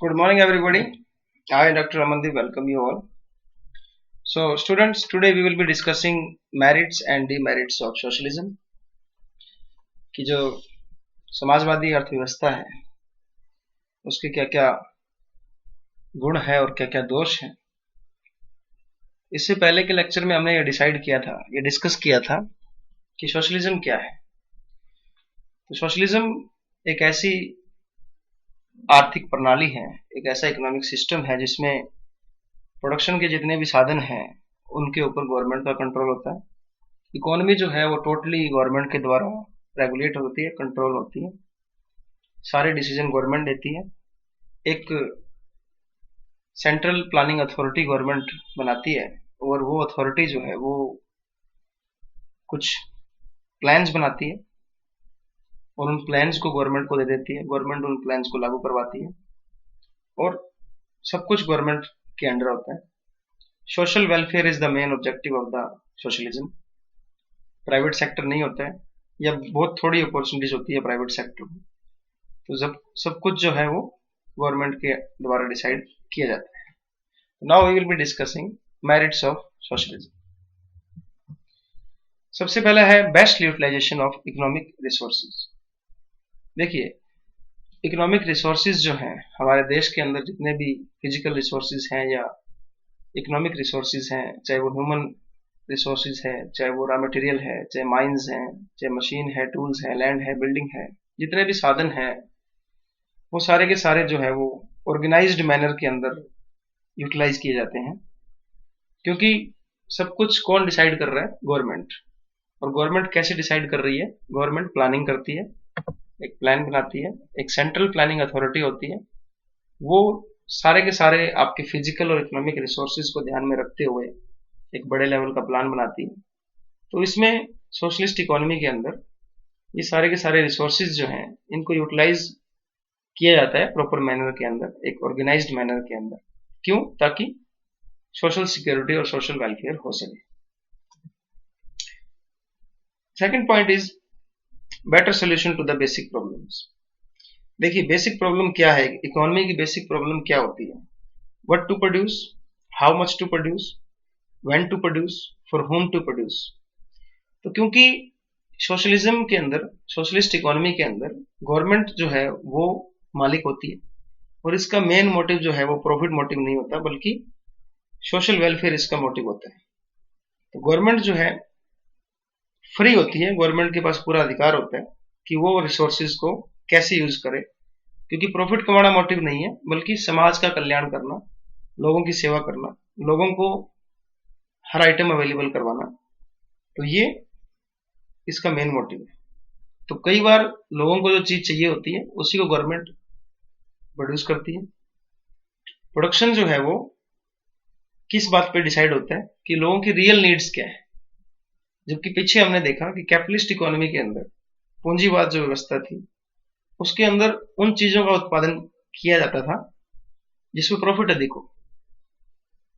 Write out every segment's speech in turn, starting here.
Good morning, everybody. I, Dr. Amandeep, welcome you all. So, students, today we will be discussing merits and demerits of socialism. कि जो समाजवादी अर्थव्यवस्था है उसके क्या क्या गुण है और क्या क्या दोष है। इससे पहले के लेक्चर में हमने ये डिस्कस किया था कि सोशलिज्म क्या है। तो सोशलिज्म एक ऐसी आर्थिक प्रणाली है, एक ऐसा इकोनॉमिक सिस्टम है जिसमें प्रोडक्शन के जितने भी साधन हैं उनके ऊपर गवर्नमेंट का कंट्रोल होता है। इकोनॉमी जो है वो टोटली गवर्नमेंट के द्वारा रेगुलेट होती है, कंट्रोल होती है, सारे डिसीजन गवर्नमेंट लेती है। एक सेंट्रल प्लानिंग अथॉरिटी गवर्नमेंट बनाती है और वो अथॉरिटी जो है वो कुछ प्लान्स बनाती है और उन प्लान्स को गवर्नमेंट को दे देती है। गवर्नमेंट उन प्लान्स को लागू करवाती है और सब कुछ गवर्नमेंट के अंडर होता है। Social welfare is the main objective of the socialism. Private sector नहीं होता है या बहुत थोड़ी अपॉर्चुनिटीज होती है प्राइवेट सेक्टर में, तो जब सब कुछ जो है वो गवर्नमेंट के द्वारा डिसाइड किया जाता है। Now we will be discussing merits of socialism. सबसे पहला है best utilization of economic resources. देखिए, इकोनॉमिक रिसोर्सेज जो हैं हमारे देश के अंदर, जितने भी फिजिकल रिसोर्सेज हैं या इकोनॉमिक रिसोर्सेज हैं, चाहे वो ह्यूमन रिसोर्सेज है, चाहे वो रॉ मटेरियल है, चाहे माइंस हैं, चाहे मशीन है, टूल्स है, लैंड है, बिल्डिंग है, जितने भी साधन हैं वो सारे के सारे जो है वो ऑर्गेनाइज्ड मैनर के अंदर यूटिलाइज किए जाते हैं। क्योंकि सब कुछ कौन डिसाइड कर रहा है? गवर्नमेंट। और गवर्नमेंट कैसे डिसाइड कर रही है? गवर्नमेंट प्लानिंग करती है, एक प्लान बनाती है, एक सेंट्रल प्लानिंग अथॉरिटी होती है, वो सारे के सारे आपके फिजिकल और इकोनॉमिक रिसोर्सेज को ध्यान में रखते हुए एक बड़े लेवल का प्लान बनाती है। तो इसमें सोशलिस्ट इकोनॉमी के अंदर ये सारे के सारे रिसोर्सेज जो हैं इनको यूटिलाइज किया जाता है प्रॉपर मैनर के अंदर, एक ऑर्गेनाइज्ड मैनर के अंदर। क्यों? ताकि सोशल सिक्योरिटी और सोशल वेलफेयर हो सके। Second point is better solution to the basic problems. देखिए, बेसिक प्रॉब्लम क्या है? इकोनॉमी की बेसिक प्रॉब्लम क्या होती है? What to produce, how much to produce, when to produce, for whom to produce. तो क्योंकि सोशलिज्म के अंदर, सोशलिस्ट इकोनॉमी के अंदर गवर्नमेंट जो है वो मालिक होती है और इसका मेन मोटिव जो है वो प्रॉफिट मोटिव नहीं होता, बल्कि सोशल वेलफेयर इसका मोटिव होता है। तो गवर्नमेंट जो है फ्री होती है, गवर्नमेंट के पास पूरा अधिकार होता है कि वो रिसोर्सेज को कैसे यूज करे, क्योंकि प्रॉफिट कमाना मोटिव नहीं है, बल्कि समाज का कल्याण करना, लोगों की सेवा करना, लोगों को हर आइटम अवेलेबल करवाना, तो ये इसका मेन मोटिव है। तो कई बार लोगों को जो चीज चाहिए होती है उसी को गवर्नमेंट प्रोड्यूस करती है। प्रोडक्शन जो है वो किस बात पे डिसाइड होता है कि लोगों की रियल नीड्स क्या है। जबकि पीछे हमने देखा कि कैपिटलिस्ट इकोनॉमी के अंदर पूंजीवाद जो व्यवस्था थी उसके अंदर उन चीजों का उत्पादन किया जाता था जिसमें प्रॉफिट अधिक हो।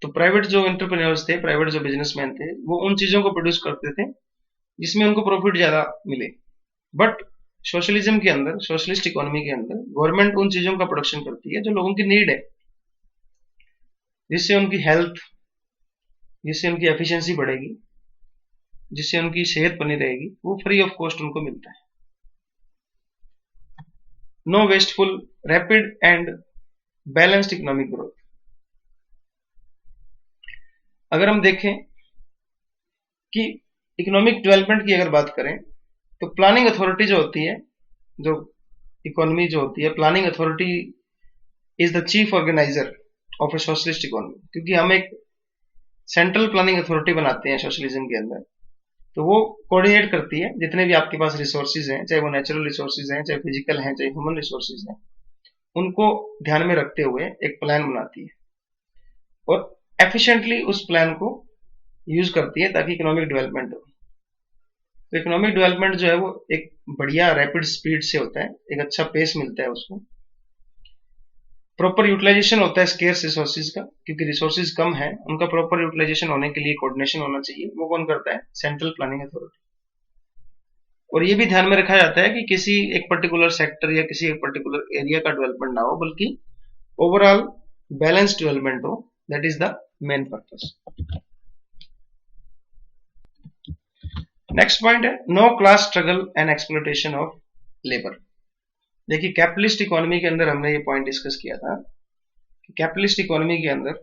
तो प्राइवेट जो एंटरप्रेन्योर्स थे, प्राइवेट जो बिजनेसमैन थे, वो उन चीजों को प्रोड्यूस करते थे जिसमें उनको प्रॉफिट ज्यादा मिले। बट सोशलिज्म के अंदर, सोशलिस्ट इकोनॉमी के अंदर गवर्नमेंट उन चीजों का प्रोडक्शन करती है जो लोगों की नीड है, जिससे उनकी हेल्थ, जिससे उनकी एफिशिएंसी बढ़ेगी, जिससे उनकी सेहत बनी रहेगी, वो फ्री ऑफ कॉस्ट उनको मिलता है। No wasteful, rapid and balanced economic growth. अगर हम देखें कि इकोनॉमिक डेवलपमेंट की अगर बात करें तो प्लानिंग अथॉरिटी जो होती है, जो इकोनॉमी जो होती है, planning authority is the chief organiser of A socialist economy. क्योंकि हम एक सेंट्रल प्लानिंग अथॉरिटी बनाते हैं सोशलिज्म के अंदर, तो वो कोऑर्डिनेट करती है जितने भी आपके पास रिसोर्सेज हैं, चाहे वो नेचुरल रिसोर्सेज हैं, चाहे फिजिकल हैं, चाहे ह्यूमन रिसोर्सेज हैं, उनको ध्यान में रखते हुए एक प्लान बनाती है और एफिशिएंटली उस प्लान को यूज करती है ताकि इकोनॉमिक डेवलपमेंट हो। तो इकोनॉमिक डेवलपमेंट जो है वो एक बढ़िया रैपिड स्पीड से होता है, एक अच्छा पेस मिलता है उसको। प्रॉपर यूटिलाइजेशन होता है स्केर्स रिसोर्सेज का, क्योंकि रिसोर्सेज कम है, उनका प्रॉपर यूटिलाइजेशन होने के लिए कोऑर्डिनेशन होना चाहिए। वो कौन करता है? Central planning authority. और ये भी ध्यान में रखा जाता है कि किसी एक पर्टिकुलर सेक्टर या किसी एक पर्टिकुलर एरिया का डेवलपमेंट ना हो, बल्कि ओवरऑल बैलेंस डेवलपमेंट हो, that is the main purpose. Next point है no class struggle and exploitation of labour. देखिए कैपिटलिस्ट इकोनॉमी के अंदर हमने ये पॉइंट डिस्कस किया था कि कैपिटलिस्ट इकोनॉमी के अंदर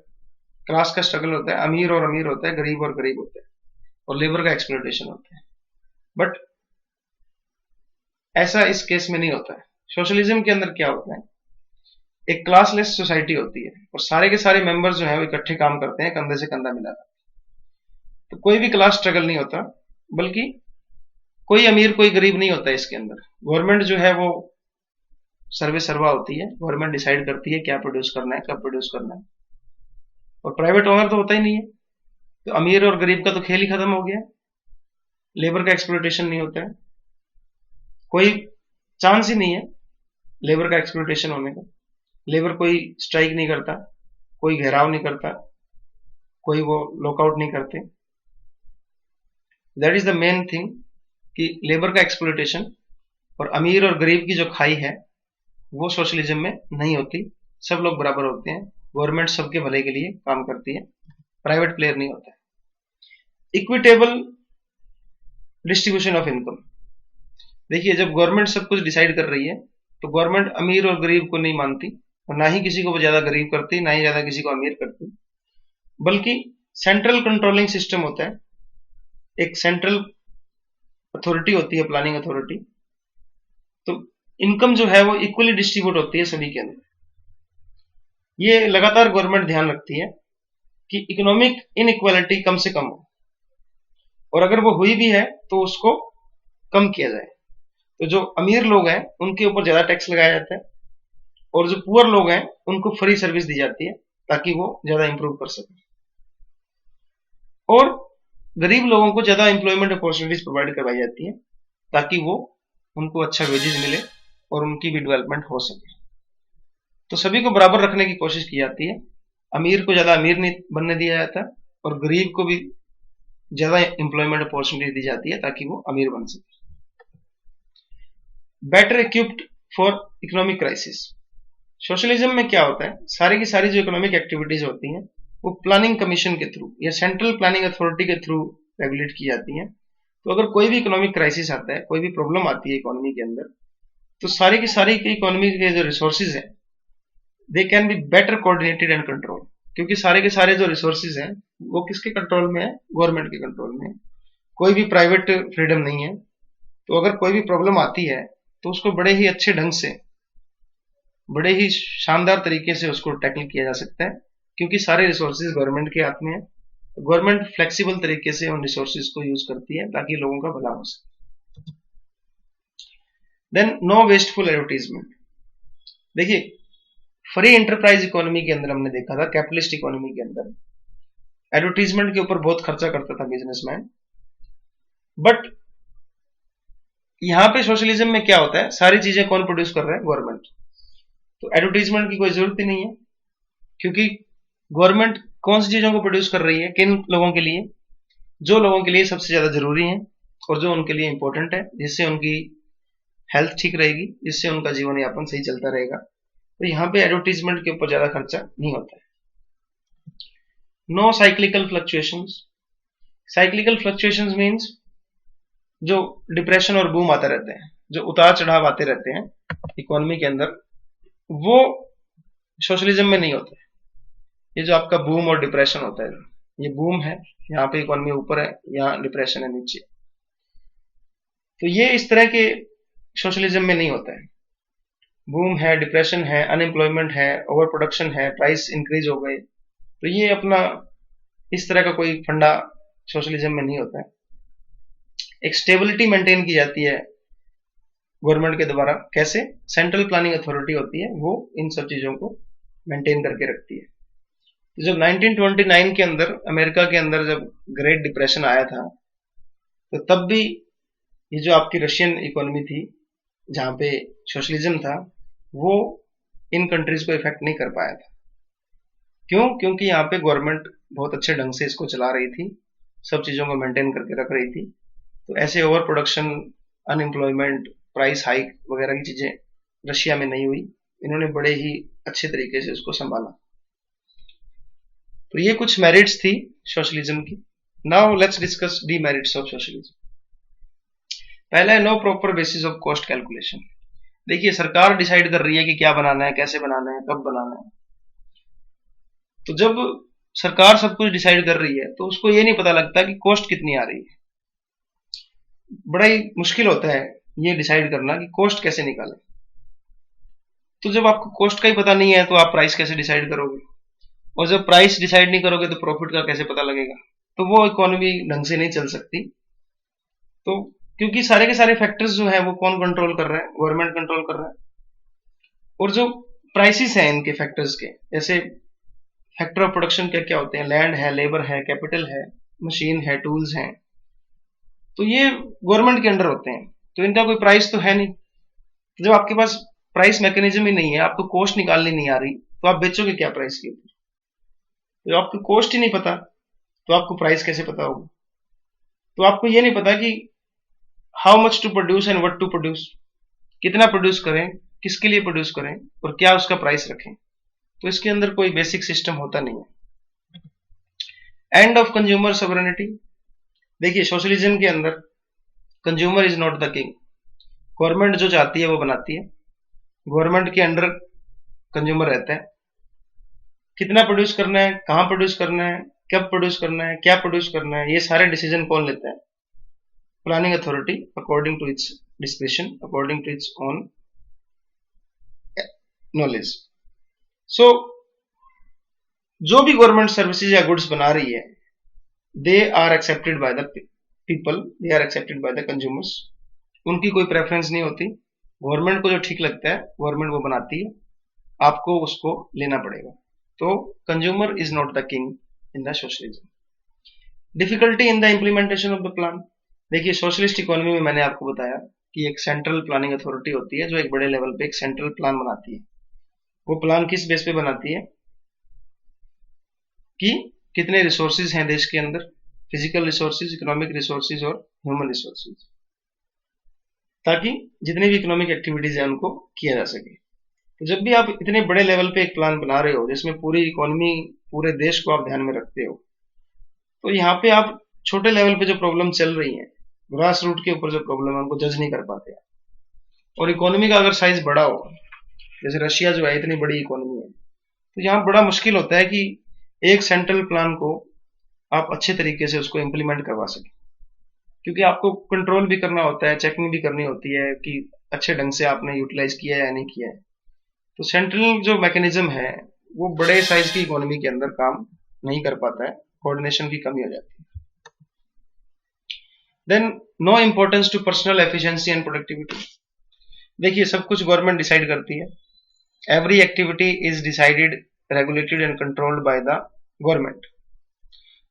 क्लास का स्ट्रगल होता है, अमीर और अमीर होता है, गरीब और गरीब होता है, और लेबर का एक्सप्लॉयटेशन होता है। बट ऐसा इस केस में नहीं होता है। सोशलिज्म के अंदर क्या होता है, एक क्लासलेस सोसाइटी होती है और सारे के सारे मेंबर्स जो है वो इकट्ठे काम करते हैं, कंधे से कंधा मिलाकर। तो कोई भी क्लास स्ट्रगल नहीं होता, बल्कि कोई अमीर कोई गरीब नहीं होता इसके अंदर। गवर्नमेंट जो है वो सर्वे सर्वा होती है, गवर्नमेंट डिसाइड करती है क्या प्रोड्यूस करना है, कब प्रोड्यूस करना है, और प्राइवेट ओनर तो होता ही नहीं है। तो अमीर और गरीब का तो खेल ही खत्म हो गया। लेबर का एक्सप्लॉयटेशन नहीं होता है, कोई चांस ही नहीं है लेबर का एक्सप्लॉयटेशन होने का। लेबर कोई स्ट्राइक नहीं करता, कोई घेराव नहीं करता, कोई वो लॉकआउट नहीं करते। That is the main thing कि लेबर का एक्सप्लॉयटेशन और अमीर और गरीब की जो खाई है वो सोशलिज्म में नहीं होती। सब लोग बराबर होते हैं, गवर्नमेंट सबके भले के लिए काम करती है, प्राइवेट प्लेयर नहीं होता है। Equitable distribution of income. देखिए जब गवर्नमेंट सब कुछ डिसाइड कर रही है तो गवर्नमेंट अमीर और गरीब को नहीं मानती, और ना ही किसी को वो ज्यादा गरीब करती, ना ही ज्यादा किसी को अमीर करती, बल्कि सेंट्रल कंट्रोलिंग सिस्टम होता है। एक सेंट्रल अथॉरिटी होती है, प्लानिंग अथॉरिटी। तो इनकम जो है वो इक्वली डिस्ट्रीब्यूट होती है सभी के अंदर। ये लगातार गवर्नमेंट ध्यान रखती है कि इकोनॉमिक इनइक्वालिटी कम से कम हो, और अगर वो हुई भी है तो उसको कम किया जाए। तो जो अमीर लोग हैं उनके ऊपर ज्यादा टैक्स लगाया जाता है, और जो पुअर लोग हैं उनको फ्री सर्विस दी जाती है ताकि वो ज्यादा इंप्रूव कर सके। और गरीब लोगों को ज्यादा एम्प्लॉयमेंट अपॉर्चुनिटीज प्रोवाइड करवाई जाती है ताकि वो उनको अच्छा वेजेस मिले और उनकी भी डेवलपमेंट हो सके। तो सभी को बराबर रखने की कोशिश की जाती है। अमीर को ज्यादा अमीर नहीं बनने दिया जाता, और गरीब को भी ज्यादा एम्प्लॉयमेंट अपॉर्चुनिटी दी जाती है ताकि वो अमीर बन सके। Better equipped for economic crisis. Socialism में क्या होता है, सारी की सारी जो इकोनॉमिक एक्टिविटीज होती हैं वो प्लानिंग कमीशन के थ्रू या सेंट्रल प्लानिंग अथॉरिटी के थ्रू रेगुलेट की जाती हैं। तो अगर कोई भी इकोनॉमिक क्राइसिस आता है, कोई भी प्रॉब्लम आती है इकोनॉमी के अंदर, तो सारी की सारी इकोनॉमी के जो रिसोर्सेज हैं they can be better coordinated and control, क्योंकि सारे के सारे जो रिसोर्सेज हैं वो किसके कंट्रोल में है, गवर्नमेंट के कंट्रोल में है। कोई भी प्राइवेट फ्रीडम नहीं है। तो अगर कोई भी प्रॉब्लम आती है तो उसको बड़े ही अच्छे ढंग से, बड़े ही शानदार तरीके से उसको टैकल किया जा सकता है, क्योंकि सारे रिसोर्सेज गवर्नमेंट के हाथ में है। गवर्नमेंट फ्लेक्सिबल तरीके से उन रिसोर्सेज को यूज करती है ताकि लोगों का भला हो सके। Then no wasteful advertisement. देखिए फ्री एंटरप्राइज इकोनॉमी के अंदर हमने देखा था, कैपिटलिस्ट इकोनॉमी के अंदर एडवर्टीजमेंट के ऊपर बहुत खर्चा करता था बिजनेसमैन। बट यहां पे सोशलिज्म में क्या होता है, सारी चीजें कौन प्रोड्यूस कर रहा है, गवर्नमेंट। तो एडवर्टीजमेंट की कोई जरूरत ही नहीं है, क्योंकि गवर्नमेंट कौन सी चीजों को प्रोड्यूस कर रही है, किन लोगों के लिए, जो लोगों के लिए सबसे ज्यादा जरूरी है और जो उनके लिए इंपॉर्टेंट है, जिससे उनकी हेल्थ ठीक रहेगी, जिससे उनका जीवन यापन सही चलता रहेगा। तो यहाँ पे एडवर्टीजमेंट के ऊपर ज्यादा खर्चा नहीं होता है। No cyclical fluctuations. Cyclical fluctuations means जो डिप्रेशन और बूम आते रहते हैं, जो उतार चढ़ाव आते रहते हैं इकोनॉमी के अंदर, वो सोशलिज्म में नहीं होता है। ये जो आपका बूम और डिप्रेशन होता है, ये बूम है, यहाँ पे इकोनॉमी ऊपर है, यहाँ डिप्रेशन है नीचे। तो ये इस तरह के सोशलिज्म में नहीं होता है। बूम है, डिप्रेशन है, अनएम्प्लॉयमेंट है, ओवर प्रोडक्शन है, प्राइस इंक्रीज हो गए, तो ये अपना इस तरह का कोई फंडा सोशलिज्म में नहीं होता है। एक स्टेबिलिटी मेंटेन की जाती है गवर्नमेंट के द्वारा। कैसे? सेंट्रल प्लानिंग अथॉरिटी होती है, वो इन सब चीजों को मेंटेन करके रखती है। जब 1929 के अंदर अमेरिका के अंदर जब ग्रेट डिप्रेशन आया था, तो तब भी ये जो आपकी रशियन इकोनॉमी थी जहां पे सोशलिज्म था, वो इन कंट्रीज को इफेक्ट नहीं कर पाया था। क्यों? क्योंकि यहाँ पे गवर्नमेंट बहुत अच्छे ढंग से इसको चला रही थी, सब चीजों को मेंटेन करके रख रही थी। तो ऐसे over production, unemployment, price hike वगैरह की चीजें रशिया में नहीं हुई, इन्होंने बड़े ही अच्छे तरीके से उसको संभाला। तो ये कुछ मेरिट्स थी सोशलिज्म की। Now let's discuss demerits of socialism. पहला है no proper basis of cost calculation. देखिए, सरकार डिसाइड कर रही है कि क्या बनाना है, कैसे बनाना है, कब बनाना है। तो जब सरकार सब कुछ डिसाइड कर रही है तो उसको ये नहीं पता लगता कि कॉस्ट कितनी आ रही है। बड़ा ही मुश्किल होता है ये डिसाइड करना कि कॉस्ट कैसे निकालें। तो जब आपको कॉस्ट का ही पता नहीं है तो आप प्राइस कैसे डिसाइड करोगे, और जब प्राइस डिसाइड नहीं करोगे तो प्रॉफिट का कैसे पता लगेगा। तो वो इकोनॉमी ढंग से नहीं चल सकती। तो क्योंकि सारे के सारे फैक्टर्स जो है वो कौन कंट्रोल कर रहा है, गवर्नमेंट कंट्रोल कर रहा है। और जो प्राइसेस हैं इनके फैक्टर्स के, जैसे फैक्टर ऑफ प्रोडक्शन क्या क्या होते हैं, लैंड है, लेबर है, कैपिटल है, मशीन है, टूल्स हैं, तो ये गवर्नमेंट के अंडर होते हैं। तो इनका कोई प्राइस तो है नहीं। तो जब आपके पास प्राइस मैकेनिज्म ही नहीं है, आपको कॉस्ट निकालनी नहीं आ रही, तो आप बेचोगे क्या प्राइस के ऊपर। तो आपको कॉस्ट ही नहीं पता तो आपको प्राइस कैसे पता होगा। तो आपको ये नहीं पता कि how much to produce and what to produce, कितना प्रोड्यूस करें, किसके लिए प्रोड्यूस करें, और क्या उसका प्राइस रखें। तो इसके अंदर कोई बेसिक सिस्टम होता नहीं है। End of consumer sovereignty. देखिए, सोशलिज्म के अंदर consumer is not the king. Government जो चाहती है वो बनाती है, गवर्नमेंट के अंडर कंज्यूमर रहता है। कितना प्रोड्यूस करना है, कहां प्रोड्यूस करना है, कब प्रोड्यूस करना है, क्या प्रोड्यूस करना है, ये सारे डिसीजन कौन लेता है? Planning authority according to its discretion, according to its own knowledge. So जो भी गवर्नमेंट सर्विसेज या गुड्स बना रही है, they are accepted by the people, they are accepted by the consumers. उनकी कोई प्रेफरेंस नहीं होती। गवर्नमेंट को जो ठीक लगता है गवर्नमेंट वो बनाती है, आपको उसको लेना पड़ेगा। तो consumer is not the king in the socialism. Difficulty in the implementation of the plan. देखिए, सोशलिस्ट इकोनॉमी में मैंने आपको बताया कि एक सेंट्रल प्लानिंग अथॉरिटी होती है जो एक बड़े लेवल पे एक सेंट्रल प्लान बनाती है। वो प्लान किस बेस पे बनाती है कि कितने रिसोर्सेज हैं देश के अंदर, फिजिकल रिसोर्सेज, इकोनॉमिक रिसोर्सेज और ह्यूमन रिसोर्सेज, ताकि जितनी भी इकोनॉमिक एक्टिविटीज है उनको किया जा सके। तो जब भी आप इतने बड़े लेवल पे एक प्लान बना रहे हो जिसमें पूरी इकोनॉमी, पूरे देश को आप ध्यान में रखते हो, तो यहाँ पे आप छोटे लेवल पे जो प्रॉब्लम चल रही है, ग्रास रूट के ऊपर जो प्रॉब्लम है उनको जज नहीं कर पाते। और इकोनॉमी का अगर साइज बड़ा हो, जैसे रशिया जो है इतनी बड़ी इकोनॉमी है, तो यहाँ बड़ा मुश्किल होता है कि एक सेंट्रल प्लान को आप अच्छे तरीके से उसको इम्प्लीमेंट करवा सके, क्योंकि आपको कंट्रोल भी करना होता है, चेकिंग भी करनी होती है कि अच्छे ढंग से आपने यूटिलाइज किया है या नहीं किया है। तो सेंट्रल जो मैकेनिज्म है वो बड़े साइज की इकोनॉमी के अंदर काम नहीं कर पाता है, कोऑर्डिनेशन की कमी हो जाती है। Then no importance to personal efficiency and productivity. देखिए, सब कुछ गवर्नमेंट डिसाइड करती है। Every activity is decided, regulated and controlled by the government.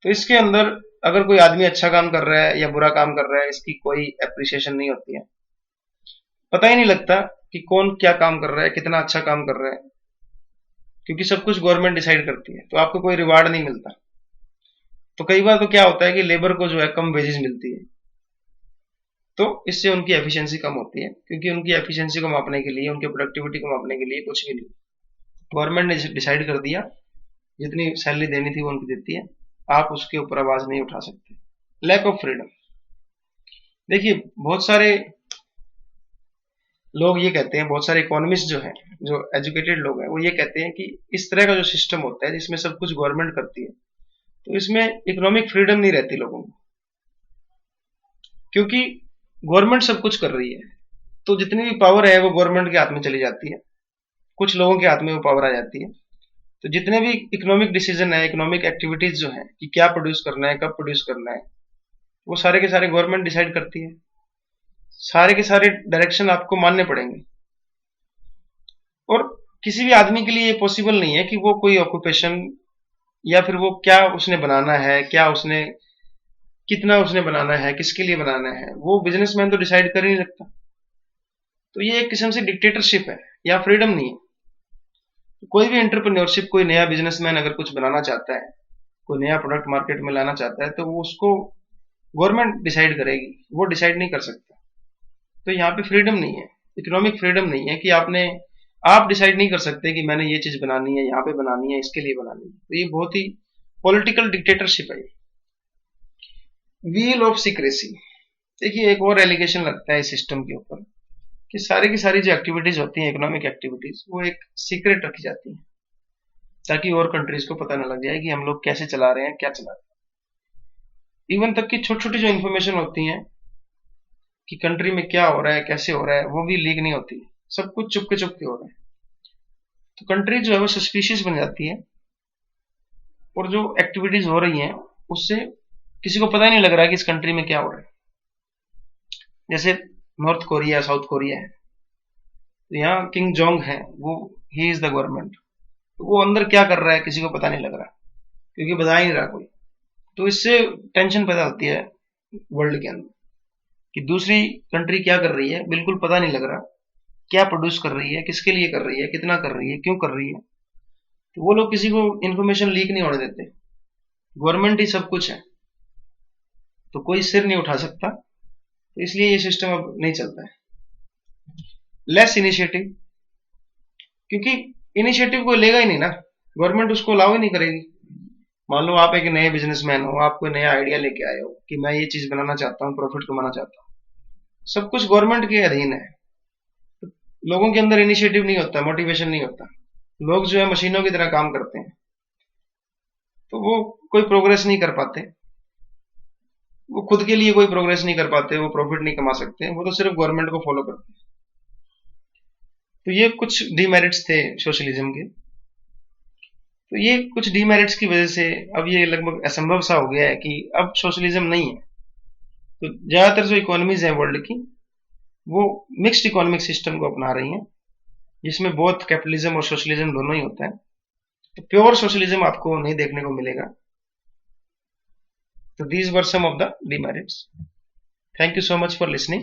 तो इसके अंदर अगर कोई आदमी अच्छा काम कर रहा है या बुरा काम कर रहा है, इसकी कोई एप्रिसिएशन नहीं होती है। पता ही नहीं लगता कि कौन क्या काम कर रहा है, कितना अच्छा काम कर रहा है, क्योंकि सब कुछ गवर्नमेंट डिसाइड करती है। तो आपको कोई रिवार्ड नहीं मिलता। तो कई बार तो क्या होता है कि लेबर को जो है कम वेजेस मिलती है, तो इससे उनकी एफिशिएंसी कम होती है, क्योंकि उनकी एफिशिएंसी को मापने के लिए, उनके प्रोडक्टिविटी को मापने के लिए कुछ भी नहीं, गवर्नमेंट ने डिसाइड कर दिया, जितनी सैलरी देनी थी वो उनको देती है, आप उसके ऊपर आवाज नहीं उठा सकते। Lack of freedom. देखिए, बहुत सारे लोग ये कहते हैं, बहुत सारे इकोनॉमिस्ट जो हैं, जो एजुकेटेड लोग हैं, वो ये कहते हैं कि इस तरह का जो सिस्टम होता है जिसमें सब कुछ गवर्नमेंट करती है, तो इसमें इकोनॉमिक फ्रीडम नहीं रहती लोगों को, क्योंकि गवर्नमेंट सब कुछ कर रही है। तो जितनी भी पावर है वो गवर्नमेंट के हाथ में चली जाती है, कुछ लोगों के हाथ में वो पावर आ जाती है। तो जितने भी इकोनॉमिक डिसीजन है, इकोनॉमिक एक्टिविटीज जो है कि क्या प्रोड्यूस करना है, कब प्रोड्यूस करना है, वो सारे के सारे गवर्नमेंट डिसाइड करती है। सारे के सारे डायरेक्शन आपको मानने पड़ेंगे। और किसी भी आदमी के लिए ये पॉसिबल नहीं है कि वो कोई ऑक्यूपेशन या फिर वो क्या उसने बनाना है, क्या उसने कितना उसने बनाना है, किसके लिए बनाना है, वो बिजनेसमैन तो डिसाइड कर ही नहीं सकता। तो ये एक किस्म से डिक्टेटरशिप है या फ्रीडम नहीं है। कोई भी एंटरप्रेन्योरशिप, कोई नया बिजनेसमैन अगर कुछ बनाना चाहता है, कोई नया प्रोडक्ट मार्केट में लाना चाहता है, तो वो उसको गवर्नमेंट डिसाइड करेगी, वो डिसाइड नहीं कर सकता। तो यहाँ पे फ्रीडम नहीं है, इकोनॉमिक फ्रीडम नहीं है कि आपने आप डिसाइड नहीं कर सकते कि मैंने ये चीज बनानी है, यहाँ पे बनानी है, इसके लिए बनानी है। तो ये बहुत ही पॉलिटिकल डिक्टेटरशिप है। Wheel of secrecy. देखिए एक और एलिगेशन लगता है इस सिस्टम के ऊपर कि सारी की सारी जो एक्टिविटीज होती हैं, इकोनॉमिक एक्टिविटीज, वो एक सीक्रेट रखी जाती हैं ताकि और कंट्रीज को पता न लग जाए कि हम लोग कैसे चला रहे हैं, क्या चला रहे हैं। इवन तक की छोटी छोटी जो इन्फॉर्मेशन होती है कि कंट्री में क्या हो रहा है, कैसे हो रहा है, वो भी लीक नहीं होती। सब कुछ चुपके चुपके हो रहा है। तो कंट्री जो है वो सस्पिशियस बन जाती है और जो एक्टिविटीज हो रही हैं उससे किसी को पता ही नहीं लग रहा कि इस कंट्री में क्या हो रहा है। जैसे नॉर्थ कोरिया, साउथ कोरिया है, तो यहाँ किंग जोंग है, वो ही इज द गवर्नमेंट। तो वो अंदर क्या कर रहा है किसी को पता नहीं लग रहा क्योंकि बता ही नहीं रहा कोई। तो इससे टेंशन पैदा होती है वर्ल्ड के अंदर कि दूसरी कंट्री क्या कर रही है, बिल्कुल पता नहीं लग रहा, क्या प्रोड्यूस कर रही है, किसके लिए कर रही है, कितना कर रही है, क्यों कर रही है। तो वो लोग किसी को इन्फॉर्मेशन लीक नहीं होने देते। गवर्नमेंट ही सब कुछ है, तो कोई सिर नहीं उठा सकता। तो इसलिए ये सिस्टम अब नहीं चलता है। लेस इनिशिएटिव, क्योंकि इनिशिएटिव कोई लेगा ही नहीं ना, गवर्नमेंट उसको अलाउ ही नहीं करेगी। मान लो आप एक नए बिजनेसमैन हो, आप कोई नया आइडिया लेके आए हो कि मैं ये चीज बनाना चाहता हूँ, प्रॉफिट कमाना चाहता हूँ, सब कुछ गवर्नमेंट के अधीन है। तो लोगों के अंदर इनिशिएटिव नहीं होता, मोटिवेशन नहीं होता, लोग जो है मशीनों की तरह काम करते हैं, तो वो कोई प्रोग्रेस नहीं कर पाते, वो खुद के लिए कोई प्रोग्रेस नहीं कर पाते, वो प्रॉफिट नहीं कमा सकते, वो तो सिर्फ गवर्नमेंट को फॉलो करते हैं। तो ये कुछ डीमेरिट्स थे सोशलिज्म के। तो ये कुछ डीमेरिट्स की वजह से अब ये लगभग असंभव सा हो गया है कि अब सोशलिज्म नहीं है। तो ज्यादातर जो इकोनॉमीज हैं वर्ल्ड की, वो मिक्स्ड इकोनॉमिक सिस्टम को अपना रही हैं, जिसमें बोथ कैपिटलिज्म और सोशलिज्म दोनों ही होता है। तो प्योर सोशलिज्म आपको नहीं देखने को मिलेगा। So these were some of the demerits. Thank you so much for listening.